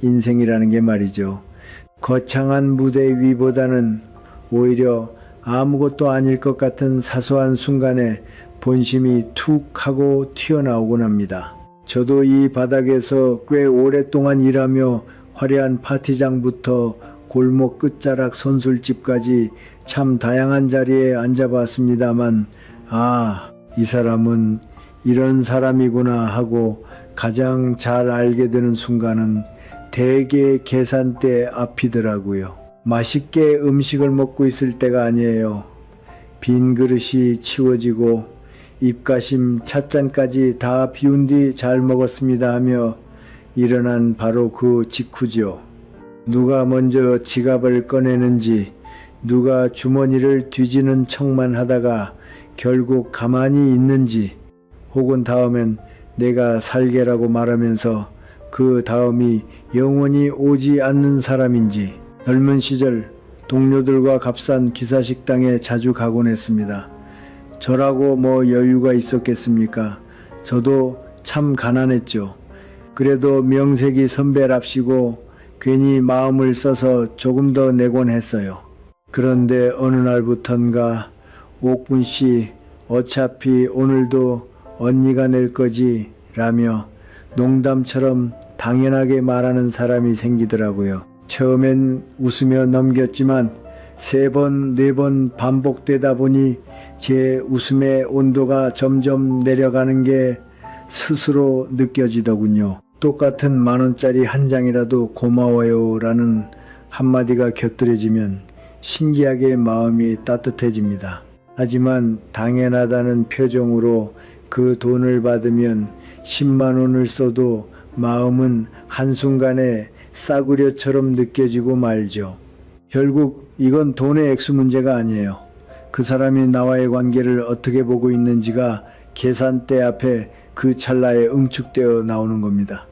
인생이라는 게 말이죠. 거창한 무대 위보다는 오히려 아무것도 아닐 것 같은 사소한 순간에 본심이 툭 하고 튀어나오곤 합니다. 저도 이 바닥에서 꽤 오랫동안 일하며 화려한 파티장부터 골목 끝자락 선술집까지 참 다양한 자리에 앉아봤습니다만, 이 사람은 이런 사람이구나 하고 가장 잘 알게 되는 순간은 대개 계산대 앞이더라고요. 맛있게 음식을 먹고 있을 때가 아니에요. 빈 그릇이 치워지고 입가심 찻잔까지 다 비운 뒤 잘 먹었습니다 하며 일어난 바로 그 직후죠. 누가 먼저 지갑을 꺼내는지, 누가 주머니를 뒤지는 척만 하다가 결국 가만히 있는지, 혹은 다음엔 내가 살게라고 말하면서 그 다음이 영원히 오지 않는 사람인지. 젊은 시절 동료들과 값싼 기사식당에 자주 가곤 했습니다. 저라고 뭐 여유가 있었겠습니까? 저도 참 가난했죠. 그래도 명색이 선배랍시고 괜히 마음을 써서 조금 더 내곤 했어요. 그런데 어느 날부턴가 옥군씨 어차피 오늘도 언니가 낼 거지 라며 농담처럼 당연하게 말하는 사람이 생기더라고요. 처음엔 웃으며 넘겼지만 3번, 4번 반복되다 보니 제 웃음의 온도가 점점 내려가는 게 스스로 느껴지더군요. 똑같은 10,000원짜리 한 장이라도 고마워요 라는 한마디가 곁들여지면 신기하게 마음이 따뜻해집니다. 하지만 당연하다는 표정으로 그 돈을 받으면 10만 원을 써도 마음은 한순간에 싸구려처럼 느껴지고 말죠. 결국 이건 돈의 액수 문제가 아니에요. 그 사람이 나와의 관계를 어떻게 보고 있는지가 계산대 앞에 그 찰나에 응축되어 나오는 겁니다.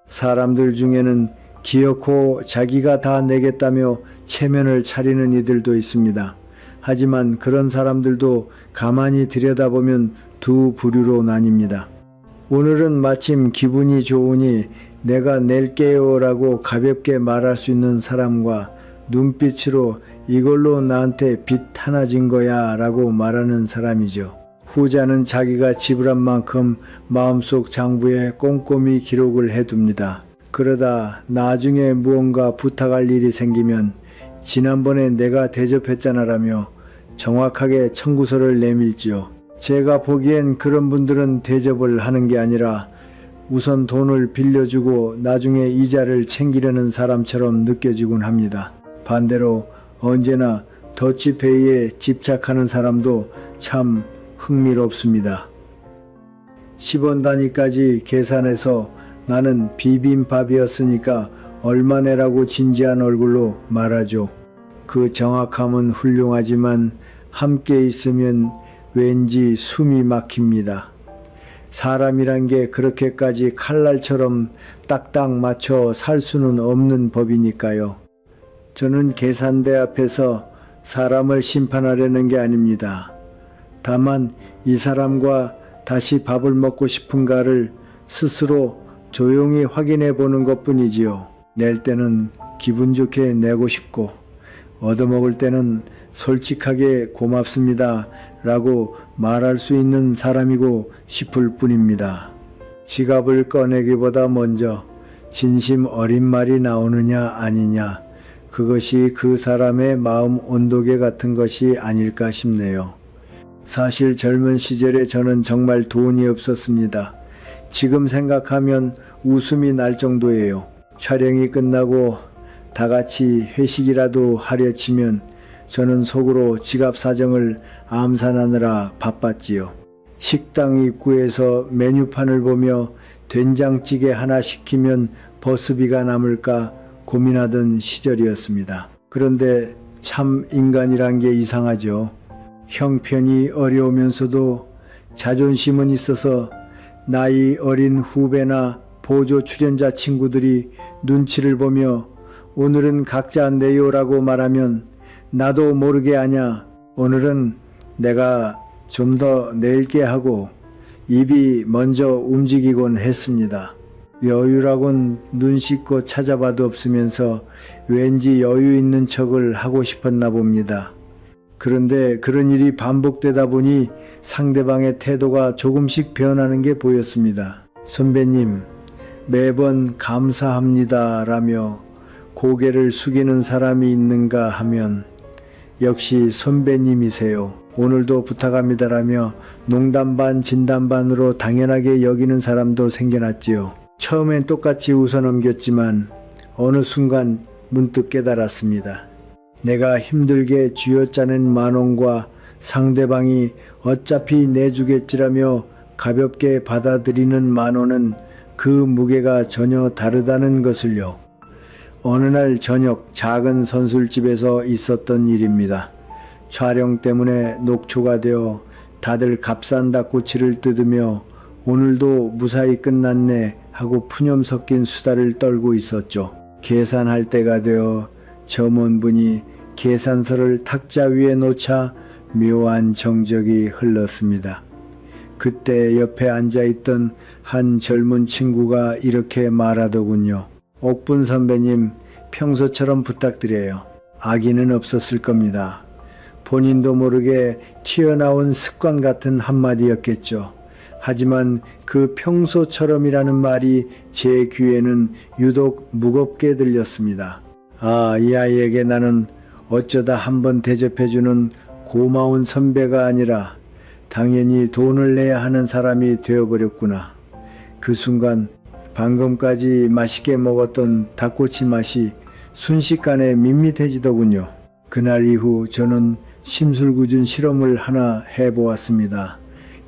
사람들 중에는 기어코 자기가 다 내겠다며 체면을 차리는 이들도 있습니다. 하지만 그런 사람들도 가만히 들여다보면 두 부류로 나뉩니다. 오늘은 마침 기분이 좋으니 내가 낼게요 라고 가볍게 말할 수 있는 사람과 눈빛으로 이걸로 나한테 빚 하나 진 거야 라고 말하는 사람이죠. 후자는 자기가 지불한 만큼 마음속 장부에 꼼꼼히 기록을 해둡니다. 그러다 나중에 무언가 부탁할 일이 생기면 지난번에 내가 대접했잖아 라며 정확하게 청구서를 내밀지요. 제가 보기엔 그런 분들은 대접을 하는 게 아니라 우선 돈을 빌려주고 나중에 이자를 챙기려는 사람처럼 느껴지곤 합니다. 반대로 언제나 더치페이에 집착하는 사람도 참 흥미롭습니다. 10원 단위까지 계산해서 나는 비빔밥이었으니까 얼마 내라고 진지한 얼굴로 말하죠. 그 정확함은 훌륭하지만 함께 있으면 왠지 숨이 막힙니다. 사람이란 게 그렇게까지 칼날처럼 딱딱 맞춰 살 수는 없는 법이니까요. 저는 계산대 앞에서 사람을 심판하려는 게 아닙니다. 다만 이 사람과 다시 밥을 먹고 싶은가를 스스로 조용히 확인해 보는 것뿐이지요. 낼 때는 기분 좋게 내고 싶고 얻어먹을 때는 솔직하게 고맙습니다 라고 말할 수 있는 사람이고 싶을 뿐입니다. 지갑을 꺼내기보다 먼저 진심 어린 말이 나오느냐 아니냐, 그것이 그 사람의 마음 온도계 같은 것이 아닐까 싶네요. 사실 젊은 시절에 저는 정말 돈이 없었습니다. 지금 생각하면 웃음이 날 정도예요. 촬영이 끝나고 다 같이 회식이라도 하려 치면 저는 속으로 지갑 사정을 암산하느라 바빴지요. 식당 입구에서 메뉴판을 보며 된장찌개 하나 시키면 버스비가 남을까 고민하던 시절이었습니다. 그런데 참 인간이란 게 이상하죠. 형편이 어려우면서도 자존심은 있어서 나이 어린 후배나 보조 출연자 친구들이 눈치를 보며 오늘은 각자 내요라고 말하면 나도 모르게 아냐, 오늘은 내가 좀 더 낼게 하고 입이 먼저 움직이곤 했습니다. 여유라곤 눈 씻고 찾아봐도 없으면서 왠지 여유 있는 척을 하고 싶었나 봅니다. 그런데 그런 일이 반복되다 보니 상대방의 태도가 조금씩 변하는 게 보였습니다. 선배님, 매번 감사합니다 라며 고개를 숙이는 사람이 있는가 하면 역시 선배님이세요. 오늘도 부탁합니다 라며 농담 반 진담 반으로 당연하게 여기는 사람도 생겨났지요. 처음엔 똑같이 웃어넘겼지만 어느 순간 문득 깨달았습니다. 내가 힘들게 쥐어짜낸 10,000원과 상대방이 어차피 내주겠지라며 가볍게 받아들이는 10,000원은 그 무게가 전혀 다르다는 것을요. 어느 날 저녁 작은 선술집에서 있었던 일입니다. 촬영 때문에 녹초가 되어 다들 값싼 닭꼬치를 뜯으며 오늘도 무사히 끝났네 하고 푸념 섞인 수다를 떨고 있었죠. 계산할 때가 되어 점원분이 계산서를 탁자 위에 놓자 묘한 정적이 흘렀습니다. 그때 옆에 앉아있던 한 젊은 친구가 이렇게 말하더군요. 옥분 선배님, 평소처럼 부탁드려요. 악의는 없었을 겁니다. 본인도 모르게 튀어나온 습관 같은 한마디였겠죠. 하지만 그 평소처럼이라는 말이 제 귀에는 유독 무겁게 들렸습니다. 아, 이 아이에게 나는 어쩌다 한번 대접해주는 고마운 선배가 아니라 당연히 돈을 내야 하는 사람이 되어버렸구나. 그 순간 방금까지 맛있게 먹었던 닭꼬치 맛이 순식간에 밋밋해지더군요. 그날 이후 저는 심술궂은 실험을 하나 해보았습니다.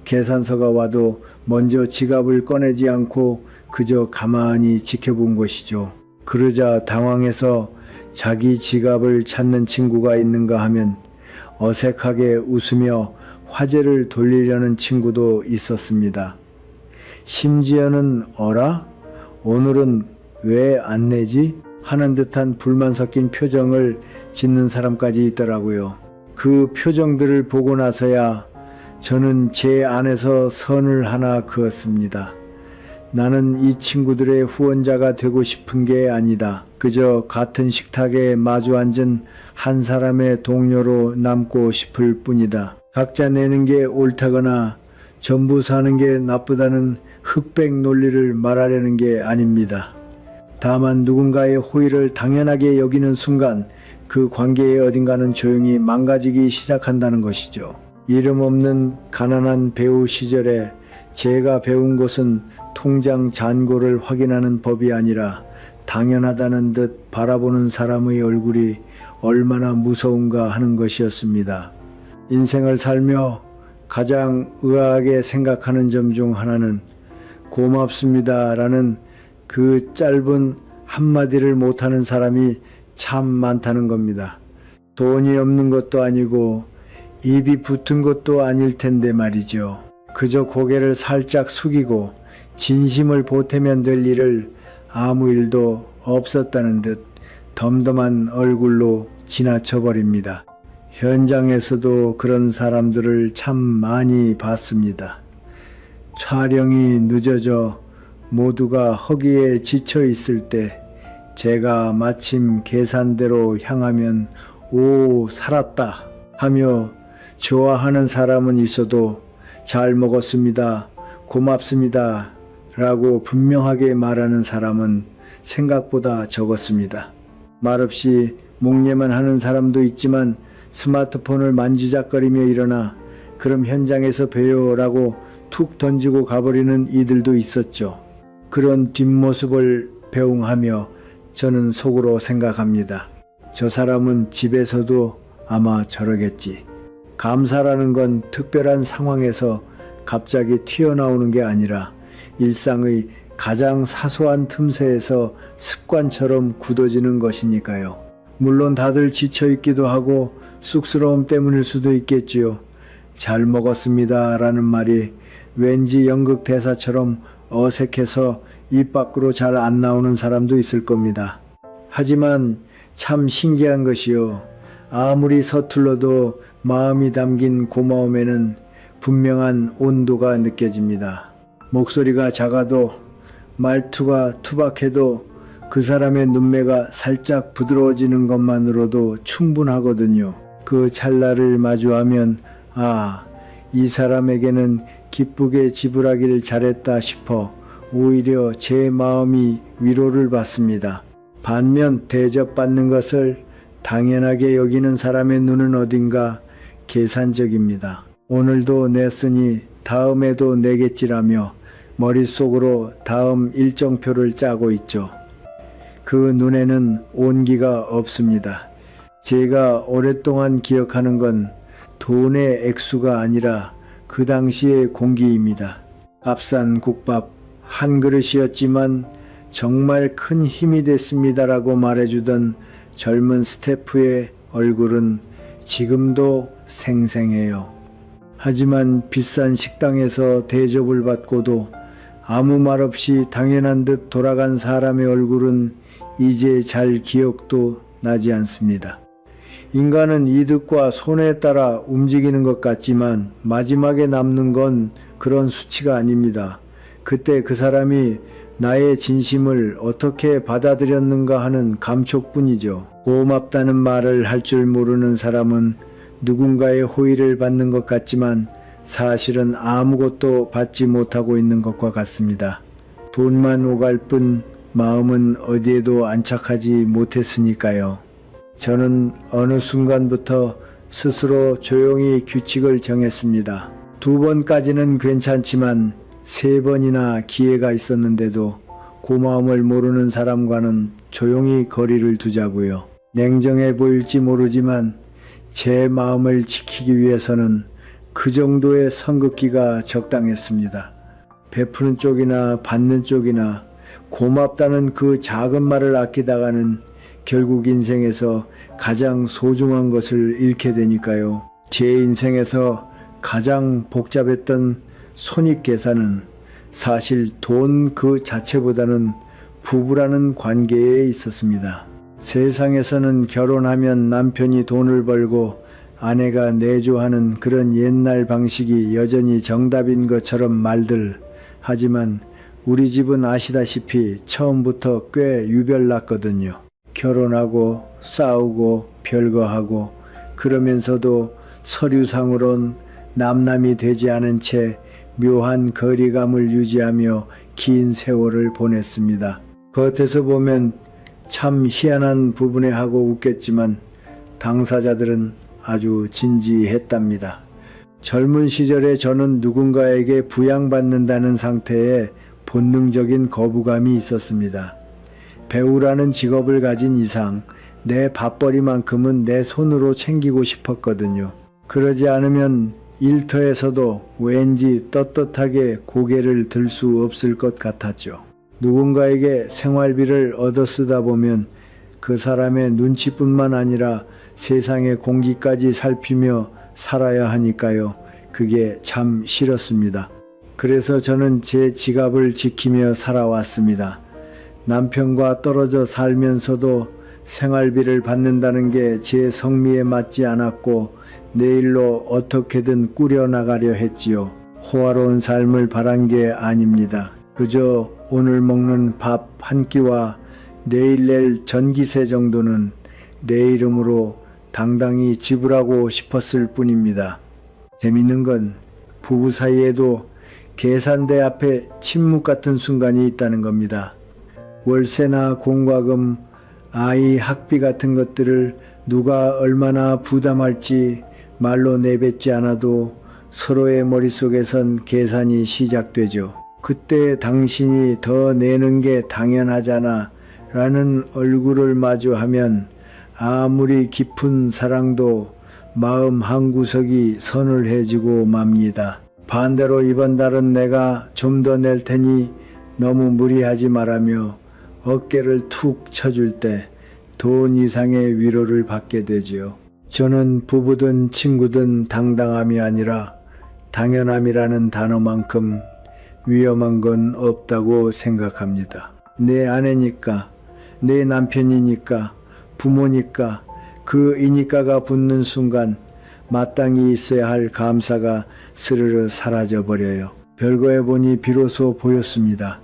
계산서가 와도 먼저 지갑을 꺼내지 않고 그저 가만히 지켜본 것이죠. 그러자 당황해서 자기 지갑을 찾는 친구가 있는가 하면 어색하게 웃으며 화제를 돌리려는 친구도 있었습니다. 심지어는 어라? 오늘은 왜 안 내지? 하는 듯한 불만 섞인 표정을 짓는 사람까지 있더라고요. 그 표정들을 보고 나서야 저는 제 안에서 선을 하나 그었습니다. 나는 이 친구들의 후원자가 되고 싶은 게 아니다. 그저 같은 식탁에 마주 앉은 한 사람의 동료로 남고 싶을 뿐이다. 각자 내는 게 옳다거나 전부 사는 게 나쁘다는 흑백 논리를 말하려는 게 아닙니다. 다만 누군가의 호의를 당연하게 여기는 순간 그 관계의 어딘가는 조용히 망가지기 시작한다는 것이죠. 이름 없는 가난한 배우 시절에 제가 배운 것은 통장 잔고를 확인하는 법이 아니라 당연하다는 듯 바라보는 사람의 얼굴이 얼마나 무서운가 하는 것이었습니다. 인생을 살며 가장 의아하게 생각하는 점 중 하나는 고맙습니다 라는 그 짧은 한마디를 못하는 사람이 참 많다는 겁니다. 돈이 없는 것도 아니고 입이 붙은 것도 아닐 텐데 말이죠. 그저 고개를 살짝 숙이고 진심을 보태면 될 일을 아무 일도 없었다는 듯 덤덤한 얼굴로 지나쳐 버립니다. 현장에서도 그런 사람들을 참 많이 봤습니다. 촬영이 늦어져 모두가 허기에 지쳐 있을 때 제가 마침 계산대로 향하면 오, 살았다 하며 좋아하는 사람은 있어도 잘 먹었습니다, 고맙습니다 라고 분명하게 말하는 사람은 생각보다 적었습니다. 말없이 묵념만 하는 사람도 있지만 스마트폰을 만지작거리며 일어나 그럼 현장에서 봬요 라고 툭 던지고 가버리는 이들도 있었죠. 그런 뒷모습을 배웅하며 저는 속으로 생각합니다. 저 사람은 집에서도 아마 저러겠지. 감사라는 건 특별한 상황에서 갑자기 튀어나오는 게 아니라 일상의 가장 사소한 틈새에서 습관처럼 굳어지는 것이니까요. 물론 다들 지쳐있기도 하고 쑥스러움 때문일 수도 있겠지요. 잘 먹었습니다 라는 말이 왠지 연극 대사처럼 어색해서 입 밖으로 잘 안 나오는 사람도 있을 겁니다. 하지만 참 신기한 것이요. 아무리 서툴러도 마음이 담긴 고마움에는 분명한 온도가 느껴집니다. 목소리가 작아도 말투가 투박해도 그 사람의 눈매가 살짝 부드러워지는 것만으로도 충분하거든요. 그 찰나를 마주하면 이 사람에게는 기쁘게 지불하길 잘했다 싶어 오히려 제 마음이 위로를 받습니다. 반면 대접받는 것을 당연하게 여기는 사람의 눈은 어딘가 계산적입니다. 오늘도 냈으니 다음에도 내겠지라며 머릿속으로 다음 일정표를 짜고 있죠. 그 눈에는 온기가 없습니다. 제가 오랫동안 기억하는 건 돈의 액수가 아니라 그 당시의 공기입니다. 값싼 국밥 한 그릇이었지만 정말 큰 힘이 됐습니다라고 말해주던 젊은 스태프의 얼굴은 지금도 생생해요. 하지만 비싼 식당에서 대접을 받고도 아무 말 없이 당연한 듯 돌아간 사람의 얼굴은 이제 잘 기억도 나지 않습니다. 인간은 이득과 손해에 따라 움직이는 것 같지만 마지막에 남는 건 그런 수치가 아닙니다. 그때 그 사람이 나의 진심을 어떻게 받아들였는가 하는 감촉뿐이죠. 고맙다는 말을 할 줄 모르는 사람은 누군가의 호의를 받는 것 같지만 사실은 아무것도 받지 못하고 있는 것과 같습니다. 돈만 오갈 뿐 마음은 어디에도 안착하지 못했으니까요. 저는 어느 순간부터 스스로 조용히 규칙을 정했습니다. 2번까지는 괜찮지만 3번이나 기회가 있었는데도 고마움을 모르는 사람과는 조용히 거리를 두자고요. 냉정해 보일지 모르지만 제 마음을 지키기 위해서는 그 정도의 선긋기가 적당했습니다. 베푸는 쪽이나 받는 쪽이나 고맙다는 그 작은 말을 아끼다가는 결국 인생에서 가장 소중한 것을 잃게 되니까요. 제 인생에서 가장 복잡했던 손익계산은 사실 돈 그 자체보다는 부부라는 관계에 있었습니다. 세상에서는 결혼하면 남편이 돈을 벌고 아내가 내조하는 그런 옛날 방식이 여전히 정답인 것처럼 말들 하지만 우리 집은 아시다시피 처음부터 꽤 유별났거든요. 결혼하고 싸우고 별거하고 그러면서도 서류상으론 남남이 되지 않은 채 묘한 거리감을 유지하며 긴 세월을 보냈습니다. 겉에서 보면 참 희한한 부분에 하고 웃겠지만 당사자들은 아주 진지했답니다. 젊은 시절에 저는 누군가에게 부양받는다는 상태에 본능적인 거부감이 있었습니다. 배우라는 직업을 가진 이상 내 밥벌이만큼은 내 손으로 챙기고 싶었거든요. 그러지 않으면 일터에서도 왠지 떳떳하게 고개를 들 수 없을 것 같았죠. 누군가에게 생활비를 얻어 쓰다 보면 그 사람의 눈치뿐만 아니라 세상의 공기까지 살피며 살아야 하니까요. 그게 참 싫었습니다. 그래서 저는 제 지갑을 지키며 살아왔습니다. 남편과 떨어져 살면서도 생활비를 받는다는 게 제 성미에 맞지 않았고 내일로 어떻게든 꾸려나가려 했지요. 호화로운 삶을 바란 게 아닙니다. 그저 오늘 먹는 밥 한 끼와 내일 낼 전기세 정도는 내 이름으로 당당히 지불하고 싶었을 뿐입니다. 재밌는 건 부부 사이에도 계산대 앞에 침묵 같은 순간이 있다는 겁니다. 월세나 공과금, 아이 학비 같은 것들을 누가 얼마나 부담할지 말로 내뱉지 않아도 서로의 머릿속에선 계산이 시작되죠. 그때 당신이 더 내는 게 당연하잖아 라는 얼굴을 마주하면 아무리 깊은 사랑도 마음 한구석이 서늘해지고 맙니다. 반대로 이번 달은 내가 좀 더 낼 테니 너무 무리하지 말라며 어깨를 툭 쳐줄 때 돈 이상의 위로를 받게 되지요. 저는 부부든 친구든 당당함이 아니라 당연함이라는 단어만큼 위험한 건 없다고 생각합니다. 내 아내니까, 내 남편이니까, 부모니까, 그 이니까가 붙는 순간 마땅히 있어야 할 감사가 스르르 사라져버려요. 별거해 보니 비로소 보였습니다.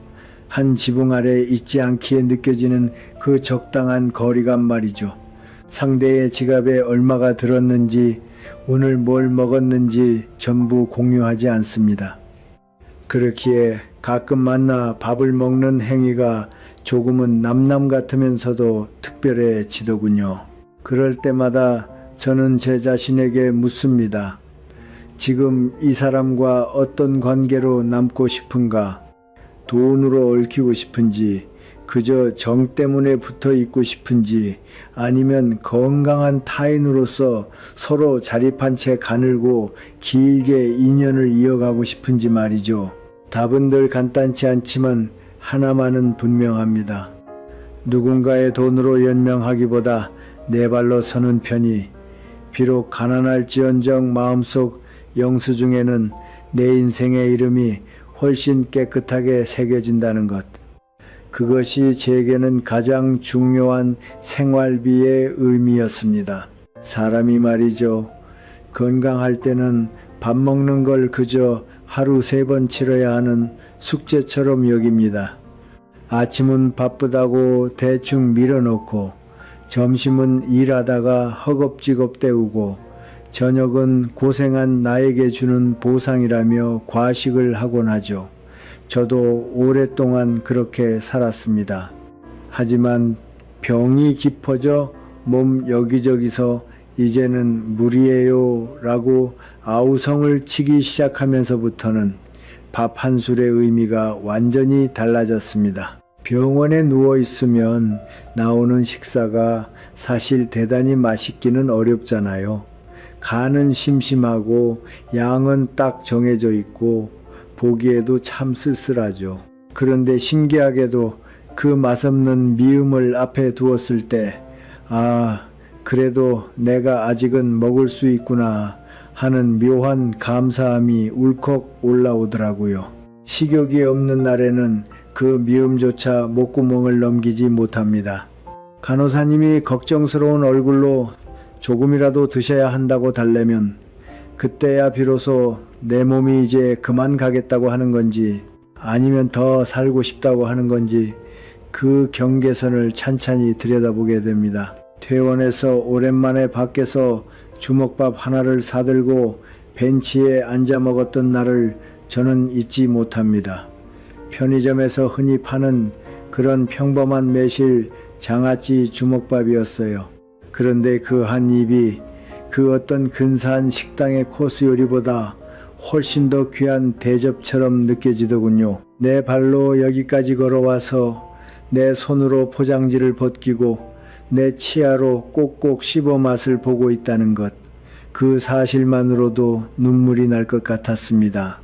한 지붕 아래 있지 않기에 느껴지는 그 적당한 거리감 말이죠. 상대의 지갑에 얼마가 들었는지, 오늘 뭘 먹었는지 전부 공유하지 않습니다. 그렇기에 가끔 만나 밥을 먹는 행위가 조금은 남남 같으면서도 특별해지더군요. 그럴 때마다 저는 제 자신에게 묻습니다. 지금 이 사람과 어떤 관계로 남고 싶은가? 돈으로 얽히고 싶은지, 그저 정 때문에 붙어 있고 싶은지, 아니면 건강한 타인으로서 서로 자립한 채 가늘고 길게 인연을 이어가고 싶은지 말이죠. 답은 늘 간단치 않지만 하나만은 분명합니다. 누군가의 돈으로 연명하기보다 내 발로 서는 편이, 비록 가난할지언정 마음속 영수증에는 내 인생의 이름이 훨씬 깨끗하게 새겨진다는 것. 그것이 제게는 가장 중요한 생활비의 의미였습니다. 사람이 말이죠. 건강할 때는 밥 먹는 걸 그저 하루 3번 치러야 하는 숙제처럼 여깁니다. 아침은 바쁘다고 대충 밀어놓고, 점심은 일하다가 허겁지겁 때우고, 저녁은 고생한 나에게 주는 보상이라며 과식을 하곤 하죠. 저도 오랫동안 그렇게 살았습니다. 하지만 병이 깊어져 몸 여기저기서 이제는 무리예요 라고 아우성을 치기 시작하면서부터는 밥 한 술의 의미가 완전히 달라졌습니다. 병원에 누워 있으면 나오는 식사가 사실 대단히 맛있기는 어렵잖아요. 간은 심심하고 양은 딱 정해져 있고 보기에도 참 쓸쓸하죠. 그런데 신기하게도 그 맛없는 미음을 앞에 두었을 때, 아, 그래도 내가 아직은 먹을 수 있구나 하는 묘한 감사함이 울컥 올라오더라고요. 식욕이 없는 날에는 그 미움조차 목구멍을 넘기지 못합니다. 간호사님이 걱정스러운 얼굴로 조금이라도 드셔야 한다고 달래면 그때야 비로소 내 몸이 이제 그만 가겠다고 하는 건지, 아니면 더 살고 싶다고 하는 건지 그 경계선을 찬찬히 들여다보게 됩니다. 퇴원해서 오랜만에 밖에서 주먹밥 하나를 사들고 벤치에 앉아 먹었던 날을 저는 잊지 못합니다. 편의점에서 흔히 파는 그런 평범한 매실 장아찌 주먹밥이었어요. 그런데 그 한 입이 그 어떤 근사한 식당의 코스 요리보다 훨씬 더 귀한 대접처럼 느껴지더군요. 내 발로 여기까지 걸어와서 내 손으로 포장지를 벗기고 내 치아로 꼭꼭 씹어 맛을 보고 있다는 것, 그 사실만으로도 눈물이 날 것 같았습니다.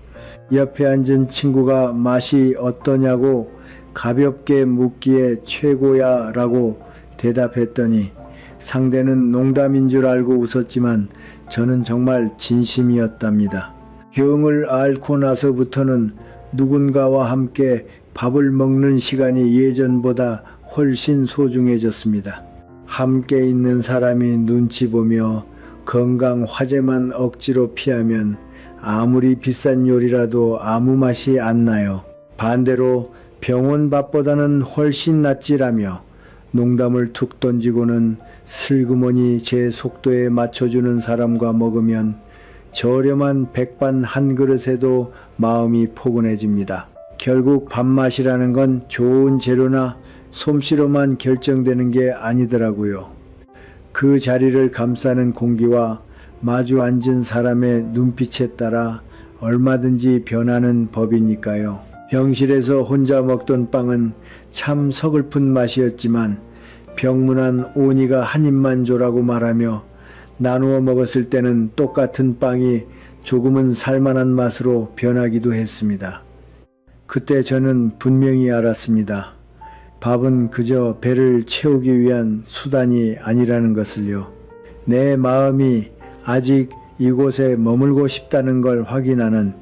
옆에 앉은 친구가 맛이 어떠냐고 가볍게 묻기에 최고야 라고 대답했더니 상대는 농담인 줄 알고 웃었지만 저는 정말 진심이었답니다. 병을 앓고 나서부터는 누군가와 함께 밥을 먹는 시간이 예전보다 훨씬 소중해졌습니다. 함께 있는 사람이 눈치 보며 건강 화제만 억지로 피하면 아무리 비싼 요리라도 아무 맛이 안 나요. 반대로 병원 밥보다는 훨씬 낫지라며 농담을 툭 던지고는 슬그머니 제 속도에 맞춰주는 사람과 먹으면 저렴한 백반 한 그릇에도 마음이 포근해집니다. 결국 밥맛이라는 건 좋은 재료나 솜씨로만 결정되는 게 아니더라고요. 그 자리를 감싸는 공기와 마주 앉은 사람의 눈빛에 따라 얼마든지 변하는 법이니까요. 병실에서 혼자 먹던 빵은 참 서글픈 맛이었지만 병문안 오니가 한 입만 줘라고 말하며 나누어 먹었을 때는 똑같은 빵이 조금은 살만한 맛으로 변하기도 했습니다. 그때 저는 분명히 알았습니다. 밥은 그저 배를 채우기 위한 수단이 아니라는 것을요. 내 마음이 아직 이곳에 머물고 싶다는 걸 확인하는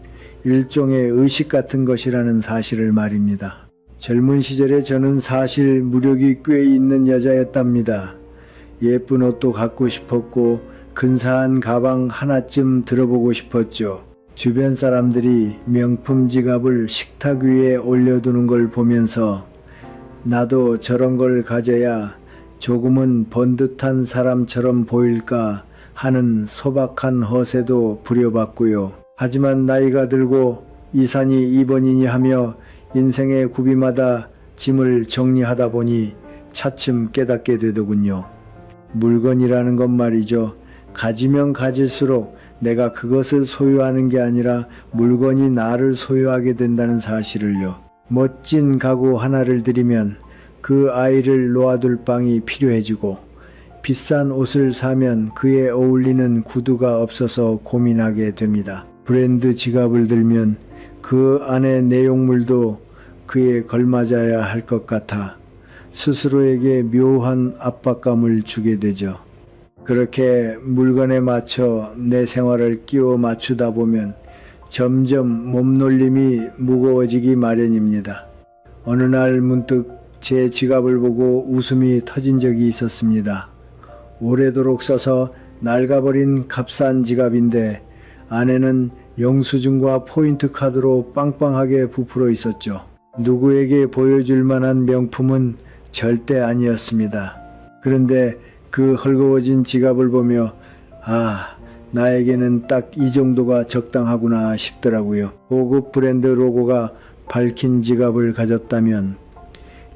일종의 의식 같은 것이라는 사실을 말입니다. 젊은 시절에 저는 사실 무력이 꽤 있는 여자였답니다. 예쁜 옷도 갖고 싶었고 근사한 가방 하나쯤 들어보고 싶었죠. 주변 사람들이 명품 지갑을 식탁 위에 올려두는 걸 보면서 나도 저런 걸 가져야 조금은 번듯한 사람처럼 보일까 하는 소박한 허세도 부려봤고요. 하지만 나이가 들고 이 산이 이번이니 하며 인생의 구비마다 짐을 정리하다 보니 차츰 깨닫게 되더군요. 물건이라는 건 말이죠. 가지면 가질수록 내가 그것을 소유하는 게 아니라 물건이 나를 소유하게 된다는 사실을요. 멋진 가구 하나를 들이면 그 아이를 놓아둘 방이 필요해지고, 비싼 옷을 사면 그에 어울리는 구두가 없어서 고민하게 됩니다. 브랜드 지갑을 들면 그 안의 내용물도 그에 걸맞아야 할 것 같아 스스로에게 묘한 압박감을 주게 되죠. 그렇게 물건에 맞춰 내 생활을 끼워 맞추다 보면 점점 몸놀림이 무거워지기 마련입니다. 어느 날 문득 제 지갑을 보고 웃음이 터진 적이 있었습니다. 오래도록 써서 낡아버린 값싼 지갑인데 안에는 영수증과 포인트 카드로 빵빵하게 부풀어 있었죠. 누구에게 보여줄 만한 명품은 절대 아니었습니다. 그런데 그 헐거워진 지갑을 보며 나에게는 딱 이 정도가 적당하구나 싶더라고요. 고급 브랜드 로고가 밝힌 지갑을 가졌다면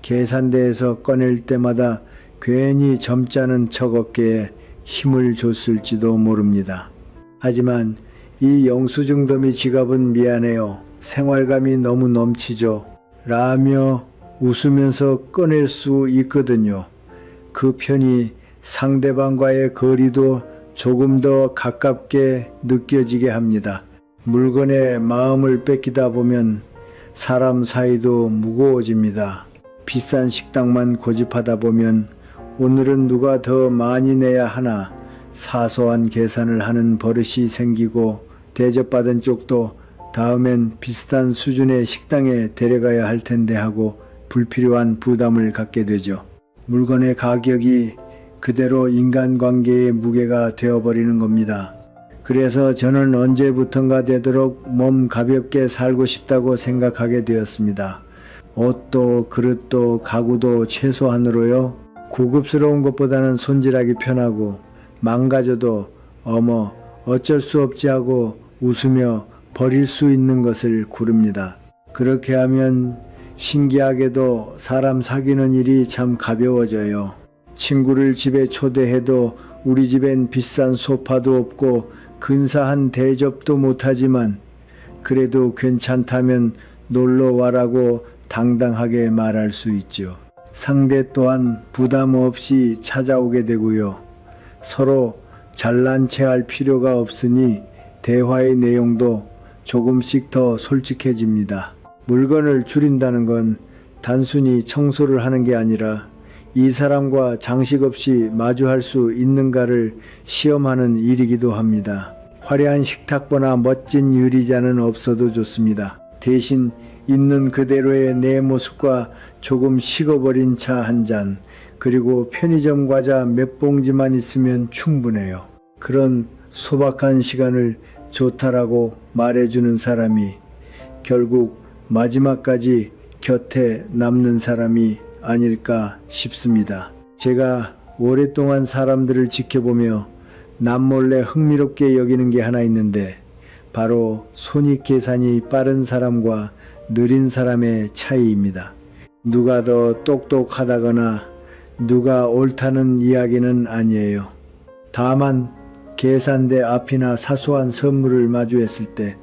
계산대에서 꺼낼 때마다 괜히 점잖은 척 어깨에 힘을 줬을지도 모릅니다. 하지만 이 영수증 더미 지갑은 미안해요. 생활감이 너무 넘치죠. 라며 웃으면서 꺼낼 수 있거든요. 그 편이 상대방과의 거리도 조금 더 가깝게 느껴지게 합니다. 물건에 마음을 뺏기다 보면 사람 사이도 무거워집니다. 비싼 식당만 고집하다 보면 오늘은 누가 더 많이 내야 하나 사소한 계산을 하는 버릇이 생기고, 대접받은 쪽도 다음엔 비슷한 수준의 식당에 데려가야 할 텐데 하고 불필요한 부담을 갖게 되죠. 물건의 가격이 그대로 인간관계의 무게가 되어버리는 겁니다. 그래서 저는 언제부턴가 되도록 몸 가볍게 살고 싶다고 생각하게 되었습니다. 옷도 그릇도 가구도 최소한으로요. 고급스러운 것보다는 손질하기 편하고, 망가져도 어쩔 수 없지 하고 웃으며 버릴 수 있는 것을 고릅니다. 그렇게 하면 신기하게도 사람 사귀는 일이 참 가벼워져요. 친구를 집에 초대해도 우리 집엔 비싼 소파도 없고 근사한 대접도 못하지만 그래도 괜찮다면 놀러와라고 당당하게 말할 수 있죠. 상대 또한 부담 없이 찾아오게 되고요. 서로 잘난 체 할 필요가 없으니 대화의 내용도 조금씩 더 솔직해집니다. 물건을 줄인다는 건 단순히 청소를 하는 게 아니라 이 사람과 장식 없이 마주할 수 있는가를 시험하는 일이기도 합니다. 화려한 식탁보나 멋진 유리잔은 없어도 좋습니다. 대신 있는 그대로의 내 모습과 조금 식어버린 차 한 잔, 그리고 편의점 과자 몇 봉지만 있으면 충분해요. 그런 소박한 시간을 좋다라고 말해주는 사람이 결국 마지막까지 곁에 남는 사람이 아닐까 싶습니다. 제가 오랫동안 사람들을 지켜보며 남몰래 흥미롭게 여기는 게 하나 있는데, 바로 손익계산이 빠른 사람과 느린 사람의 차이입니다. 누가 더 똑똑하다거나 누가 옳다는 이야기는 아니에요. 다만 계산대 앞이나 사소한 선물을 마주했을 때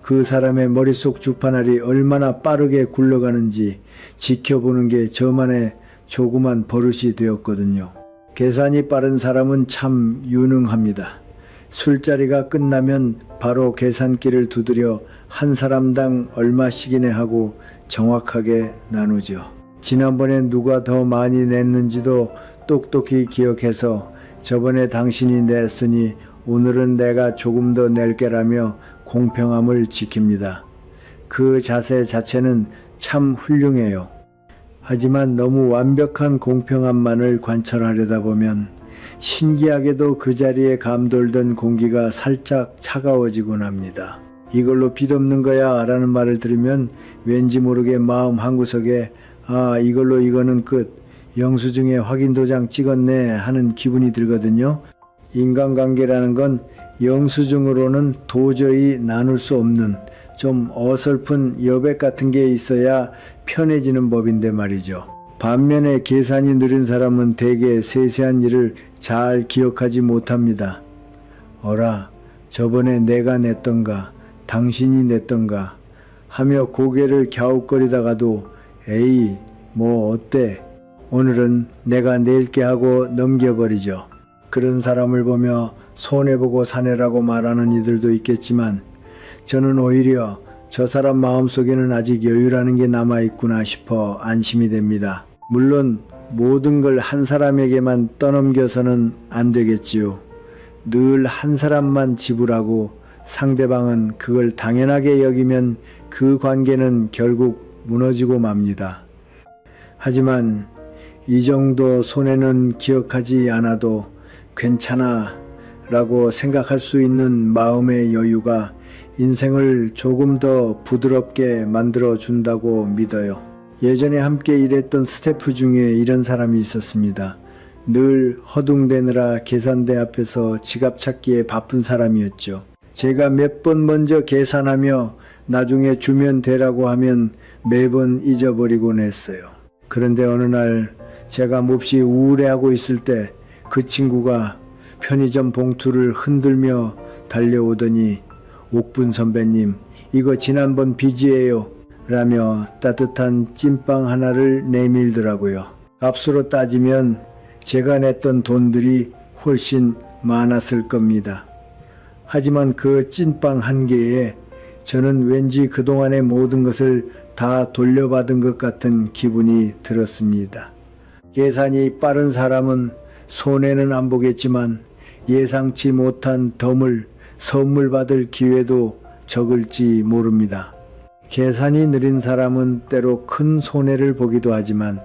그 사람의 머릿속 주파날이 얼마나 빠르게 굴러가는지 지켜보는 게 저만의 조그만 버릇이 되었거든요. 계산이 빠른 사람은 참 유능합니다. 술자리가 끝나면 바로 계산기를 두드려 한 사람당 얼마씩이네 하고 정확하게 나누죠. 지난번에 누가 더 많이 냈는지도 똑똑히 기억해서 저번에 당신이 냈으니 오늘은 내가 조금 더 낼게라며 공평함을 지킵니다. 그 자세 자체는 참 훌륭해요. 하지만 너무 완벽한 공평함만을 관철하려다 보면 신기하게도 그 자리에 감돌던 공기가 살짝 차가워지곤 합니다. 이걸로 빚없는 거야 라는 말을 들으면 왠지 모르게 마음 한구석에 아, 이거는 끝. 영수증에 확인 도장 찍었네 하는 기분이 들거든요. 인간관계라는 건 영수증으로는 도저히 나눌 수 없는 좀 어설픈 여백 같은 게 있어야 편해지는 법인데 말이죠. 반면에 계산이 느린 사람은 대개 세세한 일을 잘 기억하지 못합니다. 어라, 저번에 내가 냈던가, 당신이 냈던가 하며 고개를 갸웃거리다가도 에이, 뭐 어때? 오늘은 내가 낼게 하고 넘겨버리죠. 그런 사람을 보며 손해보고 사내라고 말하는 이들도 있겠지만 저는 오히려 저 사람 마음속에는 아직 여유라는 게 남아있구나 싶어 안심이 됩니다. 물론 모든 걸 한 사람에게만 떠넘겨서는 안 되겠지요. 늘 한 사람만 지불하고 상대방은 그걸 당연하게 여기면 그 관계는 결국 무너지고 맙니다. 하지만 이 정도 손해는 기억하지 않아도 괜찮아 라고 생각할 수 있는 마음의 여유가 인생을 조금 더 부드럽게 만들어 준다고 믿어요. 예전에 함께 일했던 스태프 중에 이런 사람이 있었습니다. 늘 허둥대느라 계산대 앞에서 지갑 찾기에 바쁜 사람이었죠. 제가 몇 번 먼저 계산하며 나중에 주면 되라고 하면 매번 잊어버리곤 했어요. 그런데 어느 날 제가 몹시 우울해하고 있을 때 그 친구가 편의점 봉투를 흔들며 달려오더니 옥분 선배님, 이거 지난번 빚이에요 라며 따뜻한 찐빵 하나를 내밀더라고요. 값으로 따지면 제가 냈던 돈들이 훨씬 많았을 겁니다. 하지만 그 찐빵 한 개에 저는 왠지 그동안의 모든 것을 다 돌려받은 것 같은 기분이 들었습니다. 계산이 빠른 사람은 손해는 안 보겠지만 예상치 못한 덤을 선물 받을 기회도 적을지 모릅니다. 계산이 느린 사람은 때로 큰 손해를 보기도 하지만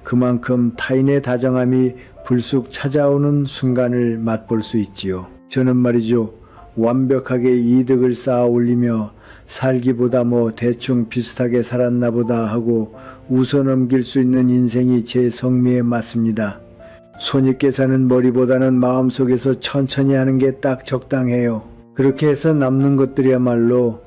그만큼 타인의 다정함이 불쑥 찾아오는 순간을 맛볼 수 있지요. 저는 말이죠. 완벽하게 이득을 쌓아 올리며 살기보다 뭐 대충 비슷하게 살았나 보다 하고 웃어넘길 수 있는 인생이 제 성미에 맞습니다. 손익계산은 머리보다는 마음속에서 천천히 하는 게 딱 적당해요. 그렇게 해서 남는 것들이야말로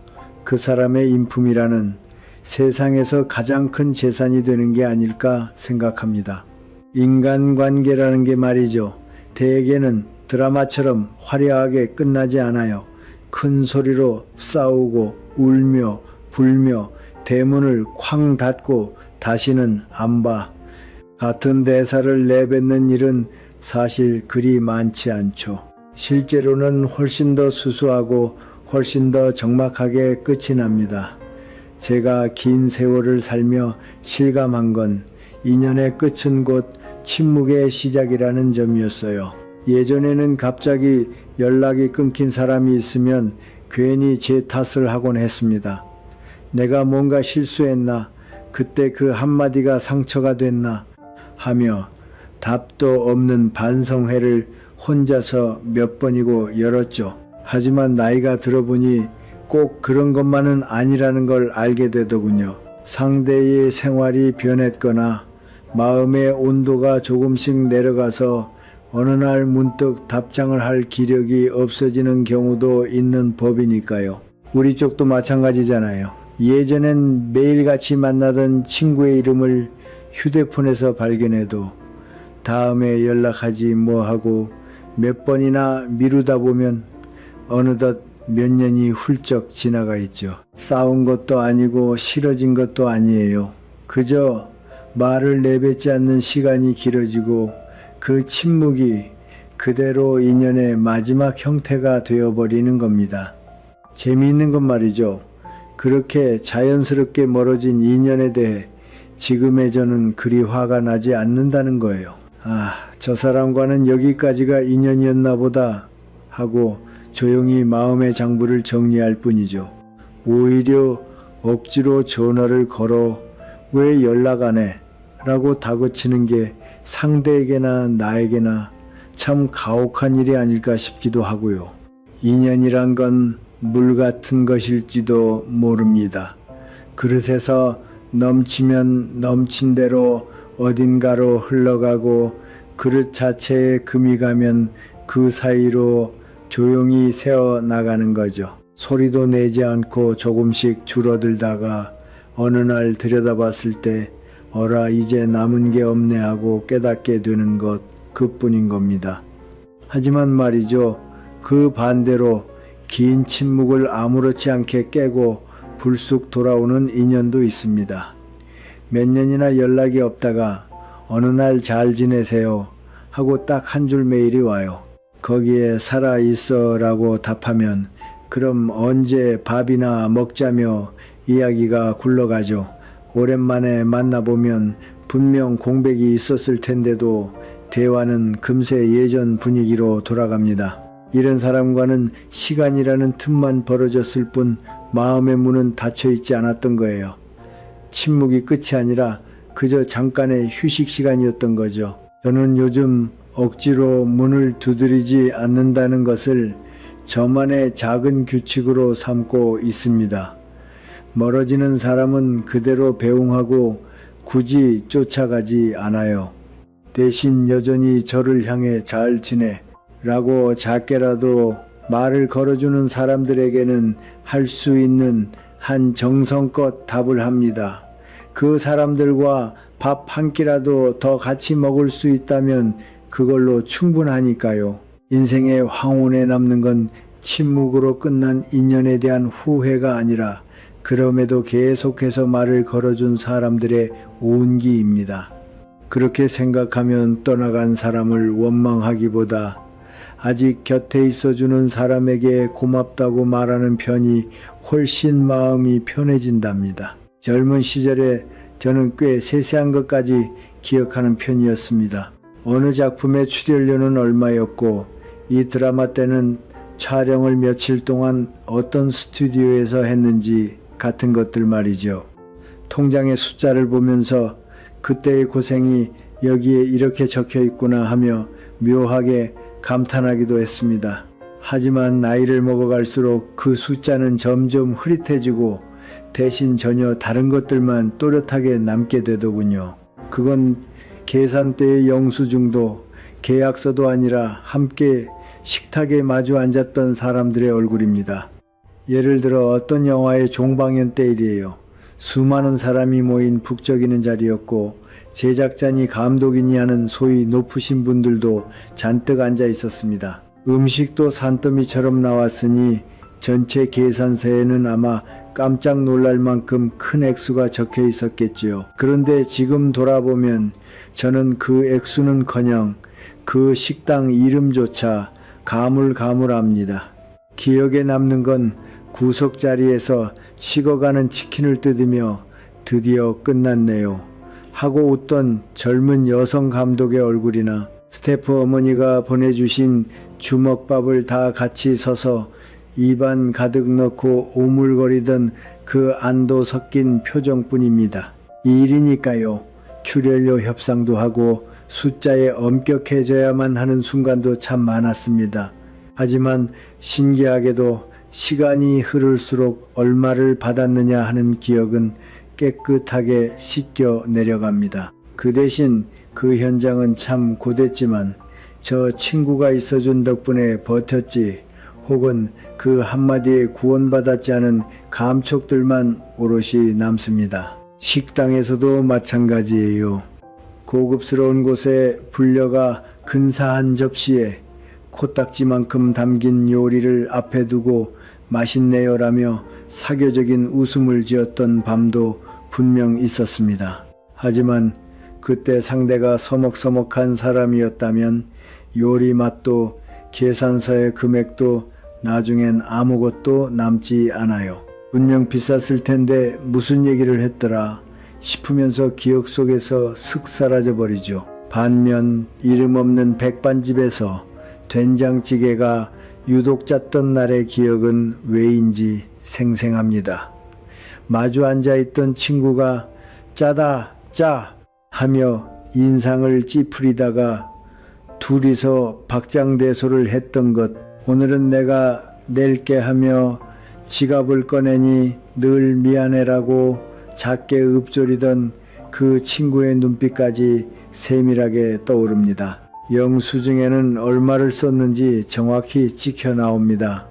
그 사람의 인품이라는 세상에서 가장 큰 재산이 되는 게 아닐까 생각합니다. 인간관계라는 게 말이죠. 대개는 드라마처럼 화려하게 끝나지 않아요. 큰 소리로 싸우고 울며 불며 대문을 쾅 닫고 다시는 안 봐. 같은 대사를 내뱉는 일은 사실 그리 많지 않죠. 실제로는 훨씬 더 수수하고 훨씬 더 적막하게 끝이 납니다. 제가 긴 세월을 살며 실감한 건 인연의 끝은 곧 침묵의 시작이라는 점이었어요. 예전에는 갑자기 연락이 끊긴 사람이 있으면 괜히 제 탓을 하곤 했습니다. 내가 뭔가 실수했나? 그때 그 한마디가 상처가 됐나? 하며 답도 없는 반성회를 혼자서 몇 번이고 열었죠. 하지만 나이가 들어보니 꼭 그런 것만은 아니라는 걸 알게 되더군요. 상대의 생활이 변했거나 마음의 온도가 조금씩 내려가서 어느 날 문득 답장을 할 기력이 없어지는 경우도 있는 법이니까요. 우리 쪽도 마찬가지잖아요. 예전엔 매일같이 만나던 친구의 이름을 휴대폰에서 발견해도 다음에 연락하지 뭐 하고 몇 번이나 미루다 보면 어느덧 몇 년이 훌쩍 지나가 있죠. 싸운 것도 아니고 싫어진 것도 아니에요. 그저 말을 내뱉지 않는 시간이 길어지고 그 침묵이 그대로 인연의 마지막 형태가 되어버리는 겁니다. 재미있는 건 말이죠. 그렇게 자연스럽게 멀어진 인연에 대해 지금의 저는 그리 화가 나지 않는다는 거예요. 아, 저 사람과는 여기까지가 인연이었나 보다 하고 조용히 마음의 장부를 정리할 뿐이죠. 오히려 억지로 전화를 걸어 왜 연락 안 해? 라고 다그치는 게 상대에게나 나에게나 참 가혹한 일이 아닐까 싶기도 하고요. 인연이란 건 물 같은 것일지도 모릅니다. 그릇에서 넘치면 넘친 대로 어딘가로 흘러가고 그릇 자체에 금이 가면 그 사이로 조용히 새어나가는 거죠. 소리도 내지 않고 조금씩 줄어들다가 어느 날 들여다봤을 때 어라 이제 남은 게 없네 하고 깨닫게 되는 것 그뿐인 겁니다. 하지만 말이죠. 그 반대로 긴 침묵을 아무렇지 않게 깨고 불쑥 돌아오는 인연도 있습니다. 몇 년이나 연락이 없다가 어느 날 잘 지내세요 하고 딱 한 줄 메일이 와요. 거기에 살아있어 라고 답하면 그럼 언제 밥이나 먹자며 이야기가 굴러가죠. 오랜만에 만나보면 분명 공백이 있었을 텐데도 대화는 금세 예전 분위기로 돌아갑니다. 이런 사람과는 시간이라는 틈만 벌어졌을 뿐 마음의 문은 닫혀있지 않았던 거예요. 침묵이 끝이 아니라 그저 잠깐의 휴식 시간이었던 거죠. 저는 요즘 억지로 문을 두드리지 않는다는 것을 저만의 작은 규칙으로 삼고 있습니다. 멀어지는 사람은 그대로 배웅하고 굳이 쫓아가지 않아요. 대신 여전히 저를 향해 잘 지내 라고 작게라도 말을 걸어주는 사람들에게는 할 수 있는 한 정성껏 답을 합니다. 그 사람들과 밥 한 끼라도 더 같이 먹을 수 있다면 그걸로 충분하니까요. 인생의 황혼에 남는 건 침묵으로 끝난 인연에 대한 후회가 아니라 그럼에도 계속해서 말을 걸어준 사람들의 온기입니다. 그렇게 생각하면 떠나간 사람을 원망하기보다 아직 곁에 있어주는 사람에게 고맙다고 말하는 편이 훨씬 마음이 편해진답니다. 젊은 시절에 저는 꽤 세세한 것까지 기억하는 편이었습니다. 어느 작품의 출연료는 얼마였고 이 드라마 때는 촬영을 며칠 동안 어떤 스튜디오에서 했는지 같은 것들 말이죠. 통장의 숫자를 보면서 그때의 고생이 여기에 이렇게 적혀 있구나 하며 묘하게 감탄하기도 했습니다. 하지만 나이를 먹어갈수록 그 숫자는 점점 흐릿해지고 대신 전혀 다른 것들만 또렷하게 남게 되더군요. 그건 계산대의 영수증도 계약서도 아니라 함께 식탁에 마주 앉았던 사람들의 얼굴입니다. 예를 들어 어떤 영화의 종방연 때 일이에요. 수많은 사람이 모인 북적이는 자리였고 제작자니 감독이니 하는 소위 높으신 분들도 잔뜩 앉아 있었습니다. 음식도 산더미처럼 나왔으니 전체 계산서에는 아마 깜짝 놀랄 만큼 큰 액수가 적혀 있었겠지요. 그런데 지금 돌아보면 저는 그 액수는커녕 그 식당 이름조차 가물가물합니다. 기억에 남는 건 구석 자리에서 식어가는 치킨을 뜯으며 드디어 끝났네요 하고 웃던 젊은 여성 감독의 얼굴이나 스태프 어머니가 보내주신 주먹밥을 다 같이 서서 입안 가득 넣고 오물거리던 그 안도 섞인 표정뿐입니다. 이 일이니까요. 출연료 협상도 하고 숫자에 엄격해져야만 하는 순간도 참 많았습니다. 하지만 신기하게도 시간이 흐를수록 얼마를 받았느냐 하는 기억은 깨끗하게 씻겨 내려갑니다. 그 대신 그 현장은 참 고됐지만 저 친구가 있어준 덕분에 버텼지 혹은 그 한마디에 구원받았지 않은 감촉들만 오롯이 남습니다. 식당에서도 마찬가지예요. 고급스러운 곳에 불려가 근사한 접시에 코딱지만큼 담긴 요리를 앞에 두고 맛있네요라며 사교적인 웃음을 지었던 밤도 분명 있었습니다. 하지만 그때 상대가 서먹서먹한 사람이었다면 요리 맛도 계산서의 금액도 나중엔 아무것도 남지 않아요. 분명 비쌌을 텐데 무슨 얘기를 했더라 싶으면서 기억 속에서 슥 사라져 버리죠. 반면 이름 없는 백반집에서 된장찌개가 유독 짰던 날의 기억은 왜인지 생생합니다. 마주 앉아있던 친구가 짜다 짜 하며 인상을 찌푸리다가 둘이서 박장대소를 했던 것, 오늘은 내가 낼게 하며 지갑을 꺼내니 늘 미안해라고 작게 읊조리던 그 친구의 눈빛까지 세밀하게 떠오릅니다. 영수증에는 얼마를 썼는지 정확히 찍혀 나옵니다.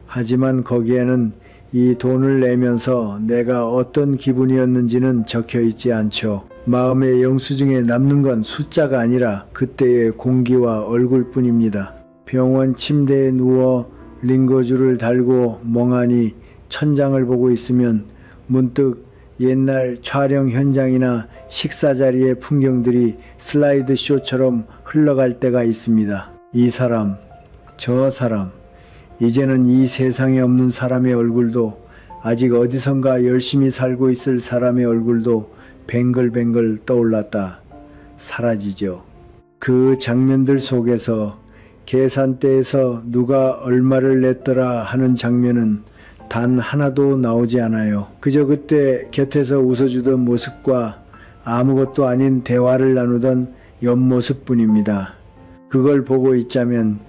하지만 거기에는 이 돈을 내면서 내가 어떤 기분이었는지는 적혀 있지 않죠. 마음의 영수증에 남는 건 숫자가 아니라 그때의 공기와 얼굴뿐입니다. 병원 침대에 누워 링거줄을 달고 멍하니 천장을 보고 있으면 문득 옛날 촬영 현장이나 식사 자리의 풍경들이 슬라이드 쇼처럼 흘러갈 때가 있습니다. 이 사람, 저 사람, 이제는 이 세상에 없는 사람의 얼굴도, 아직 어디선가 열심히 살고 있을 사람의 얼굴도 뱅글뱅글 떠올랐다 사라지죠. 그 장면들 속에서 계산대에서 누가 얼마를 냈더라 하는 장면은 단 하나도 나오지 않아요. 그저 그때 곁에서 웃어주던 모습과 아무것도 아닌 대화를 나누던 옆모습뿐입니다. 그걸 보고 있자면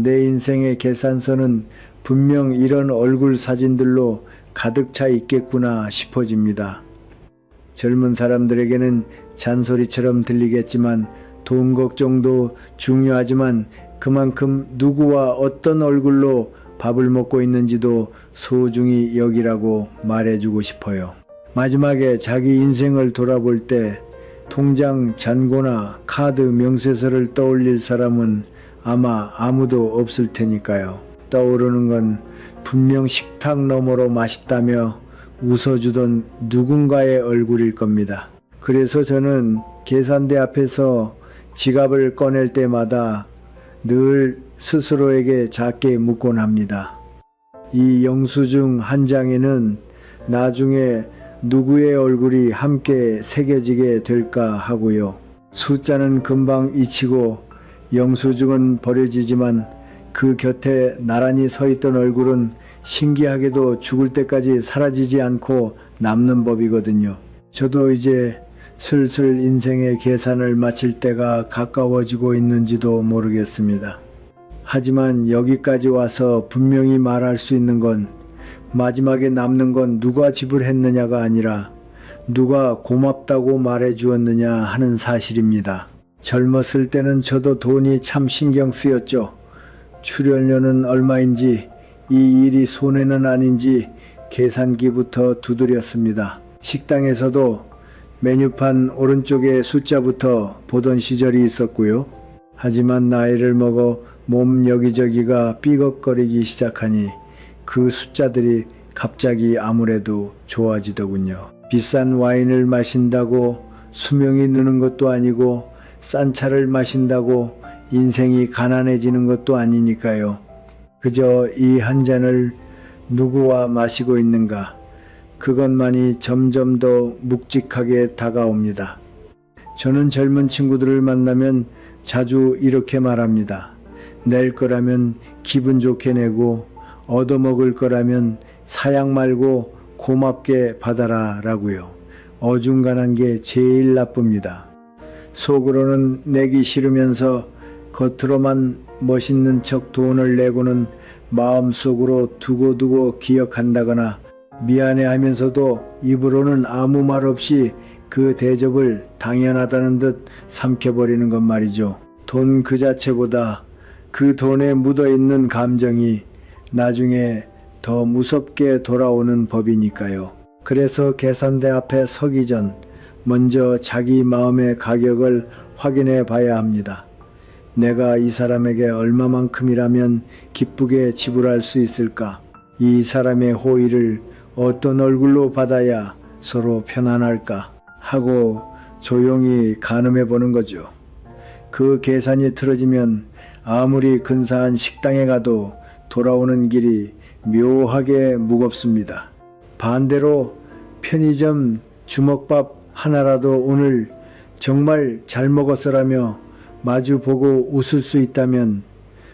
내 인생의 계산서는 분명 이런 얼굴 사진들로 가득 차 있겠구나 싶어집니다. 젊은 사람들에게는 잔소리처럼 들리겠지만 돈 걱정도 중요하지만 그만큼 누구와 어떤 얼굴로 밥을 먹고 있는지도 소중히 여기라고 말해주고 싶어요. 마지막에 자기 인생을 돌아볼 때 통장 잔고나 카드 명세서를 떠올릴 사람은 아마 아무도 없을 테니까요. 떠오르는 건 분명 식탁 너머로 맛있다며 웃어주던 누군가의 얼굴일 겁니다. 그래서 저는 계산대 앞에서 지갑을 꺼낼 때마다 늘 스스로에게 작게 묻곤 합니다. 이 영수증 한 장에는 나중에 누구의 얼굴이 함께 새겨지게 될까 하고요. 숫자는 금방 잊히고 영수증은 버려지지만 그 곁에 나란히 서 있던 얼굴은 신기하게도 죽을 때까지 사라지지 않고 남는 법이거든요. 저도 이제 슬슬 인생의 계산을 마칠 때가 가까워지고 있는지도 모르겠습니다. 하지만 여기까지 와서 분명히 말할 수 있는 건 마지막에 남는 건 누가 지불했느냐가 아니라 누가 고맙다고 말해 주었느냐 하는 사실입니다. 젊었을 때는 저도 돈이 참 신경 쓰였죠. 출연료는 얼마인지, 이 일이 손해는 아닌지 계산기부터 두드렸습니다. 식당에서도 메뉴판 오른쪽의 숫자부터 보던 시절이 있었고요. 하지만 나이를 먹어 몸 여기저기가 삐걱거리기 시작하니 그 숫자들이 갑자기 아무래도 좋아지더군요. 비싼 와인을 마신다고 수명이 느는 것도 아니고 싼 차를 마신다고 인생이 가난해지는 것도 아니니까요. 그저 이 한 잔을 누구와 마시고 있는가, 그것만이 점점 더 묵직하게 다가옵니다. 저는 젊은 친구들을 만나면 자주 이렇게 말합니다. 낼 거라면 기분 좋게 내고 얻어먹을 거라면 사양 말고 고맙게 받아라 라고요. 어중간한 게 제일 나쁩니다. 속으로는 내기 싫으면서 겉으로만 멋있는 척 돈을 내고는 마음속으로 두고두고 기억한다거나 미안해하면서도 입으로는 아무 말 없이 그 대접을 당연하다는 듯 삼켜버리는 것 말이죠. 돈 그 자체보다 그 돈에 묻어있는 감정이 나중에 더 무섭게 돌아오는 법이니까요. 그래서 계산대 앞에 서기 전 먼저 자기 마음의 가격을 확인해 봐야 합니다. 내가 이 사람에게 얼마만큼이라면 기쁘게 지불할 수 있을까? 이 사람의 호의를 어떤 얼굴로 받아야 서로 편안할까? 하고 조용히 가늠해 보는 거죠. 그 계산이 틀어지면 아무리 근사한 식당에 가도 돌아오는 길이 묘하게 무겁습니다. 반대로 편의점 주먹밥 하나라도 오늘 정말 잘 먹었어라며 마주보고 웃을 수 있다면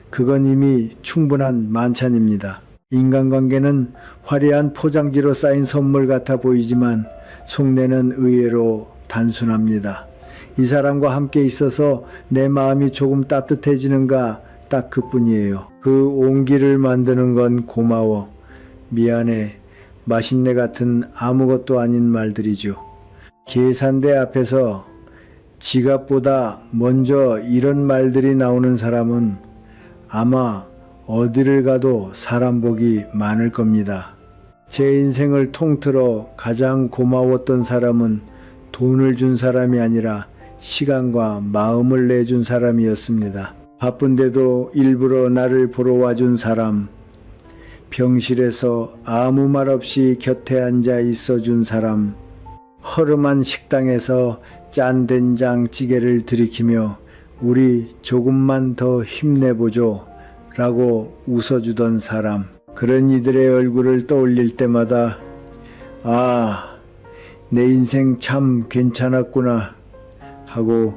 그건 이미 충분한 만찬입니다. 인간관계는 화려한 포장지로 쌓인 선물 같아 보이지만 속내는 의외로 단순합니다. 이 사람과 함께 있어서 내 마음이 조금 따뜻해지는가 딱 그뿐이에요. 그 온기를 만드는 건 고마워. 미안해, 맛있네 같은 아무것도 아닌 말들이죠. 계산대 앞에서 지갑보다 먼저 이런 말들이 나오는 사람은 아마 어디를 가도 사람 복이 많을 겁니다. 제 인생을 통틀어 가장 고마웠던 사람은 돈을 준 사람이 아니라 시간과 마음을 내준 사람이었습니다. 바쁜데도 일부러 나를 보러 와준 사람, 병실에서 아무 말 없이 곁에 앉아 있어준 사람, 허름한 식당에서 짠 된장찌개를 들이키며 우리 조금만 더 힘내보죠 라고 웃어주던 사람, 그런 이들의 얼굴을 떠올릴 때마다 아, 내 인생 참 괜찮았구나 하고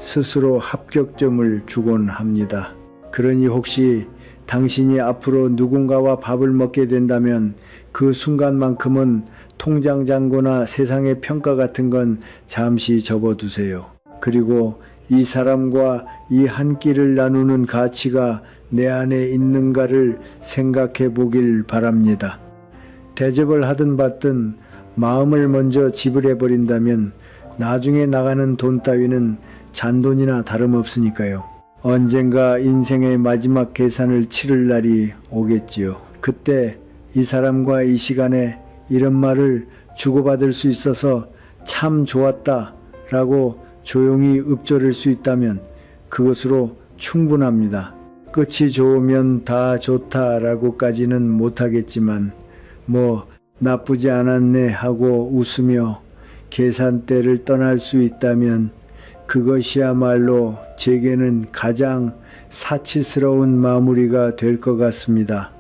스스로 합격점을 주곤 합니다. 그러니 혹시 당신이 앞으로 누군가와 밥을 먹게 된다면 그 순간만큼은 통장 잔고나 세상의 평가 같은 건 잠시 접어두세요. 그리고 이 사람과 이 한 끼를 나누는 가치가 내 안에 있는가를 생각해 보길 바랍니다. 대접을 하든 받든 마음을 먼저 지불해 버린다면 나중에 나가는 돈 따위는 잔돈이나 다름없으니까요. 언젠가 인생의 마지막 계산을 치를 날이 오겠지요. 그때 이 사람과 이 시간에 이런 말을 주고받을 수 있어서 참 좋았다 라고 조용히 읊조릴 수 있다면 그것으로 충분합니다. 끝이 좋으면 다 좋다라고까지는 못하겠지만 뭐 나쁘지 않았네 하고 웃으며 계산대를 떠날 수 있다면 그것이야말로 제게는 가장 사치스러운 마무리가 될 것 같습니다.